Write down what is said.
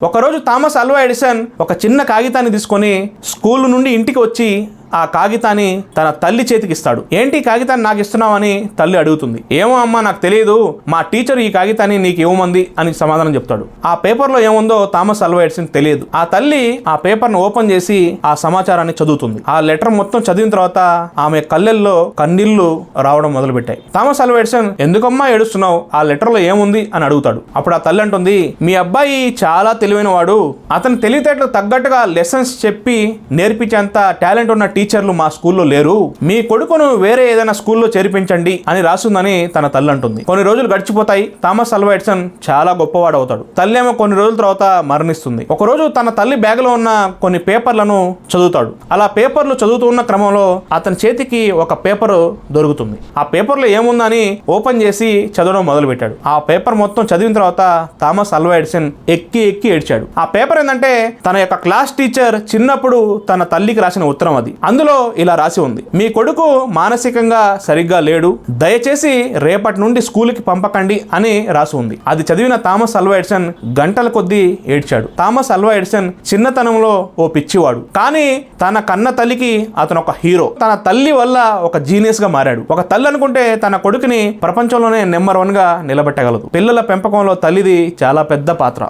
ఒకరోజు Thomas Alva Edison ఒక చిన్న కాగితాన్ని తీసుకొని స్కూల్ నుండి ఇంటికి వచ్చి ఆ కాగితాన్ని తన తల్లి చేతికి ఇస్తాడు. ఏంటి కాగితాన్ని నాకు ఇస్తున్నావని తల్లి అడుగుతుంది. ఏమో అమ్మా నాకు తెలియదు, మా టీచర్ ఈ కాగితాన్ని నీకు ఇవ్వమంది అని సమాధానం చెప్తాడు. ఆ పేపర్లో ఏముందో థామస్ ఆల్వా ఎడిసన్ తెలియదు. ఆ తల్లి ఆ పేపర్ను ఓపెన్ చేసి ఆ సమాచారాన్ని చదువుతుంది. ఆ లెటర్ మొత్తం చదివిన తర్వాత ఆమె కళ్ళెల్లో కన్నీళ్లు రావడం మొదలుపెట్టాయి. థామస్ ఆల్వా ఎడిసన్ ఎందుకమ్మా ఏడుస్తున్నావు, ఆ లెటర్లో ఏముంది అని అడుగుతాడు. అప్పుడు ఆ తల్లి అంటుంది, మీ అబ్బాయి చాలా తెలివైన వాడు, అతని తెలివితేటలు తగ్గట్టుగా లెసన్స్ చెప్పి నేర్పించేంత టాలెంట్ ఉన్న టీచర్లు మా స్కూల్లో లేరు, మీ కొడుకును వేరే ఏదైనా స్కూల్లో చేర్పించండి అని రాస్తుందని తన తల్లి అంటుంది. కొన్ని రోజులు గడిచిపోతాయి. థామస్ ఆల్వా ఎడిసన్ చాలా గొప్పవాడు అవుతాడు. తల్లి ఏమో కొన్ని రోజుల తర్వాత మరణిస్తుంది. ఒకరోజు తన తల్లి బ్యాగ్ లో ఉన్న కొన్ని పేపర్లను చదువుతాడు. అలా పేపర్లు చదువుతూ ఉన్న క్రమంలో అతని చేతికి ఒక పేపర్ దొరుకుతుంది. ఆ పేపర్లో ఏముందని ఓపెన్ చేసి చదవడం మొదలు పెట్టాడు. ఆ పేపర్ మొత్తం చదివిన తర్వాత థామస్ ఆల్వా ఎడిసన్ ఎక్కి ఏడ్చాడు. ఆ పేపర్ ఏంటంటే తన యొక్క క్లాస్ టీచర్ చిన్నప్పుడు తన తల్లికి రాసిన ఉత్తరం. అది అందులో ఇలా రాసి ఉంది, మీ కొడుకు మానసికంగా సరిగ్గా లేడు, దయచేసి రేపటి నుండి స్కూల్కి పంపకండి అని రాసి ఉంది. అది చదివిన థామస్ ఆల్వా ఎడిసన్ గంటల కొద్దీ ఏడ్చాడు. థామస్ ఆల్వా ఎడిసన్ చిన్నతనంలో ఓ పిచ్చివాడు, కానీ తన కన్న తల్లికి అతను ఒక హీరో. తన తల్లి వల్ల ఒక జీనియస్ గా మారాడు. ఒక తల్లి అనుకుంటే తన కొడుకుని ప్రపంచంలోనే నెంబర్ 1 గా నిలబెట్టగలదు. పిల్లల పెంపకంలో తల్లిది చాలా పెద్ద పాత్ర.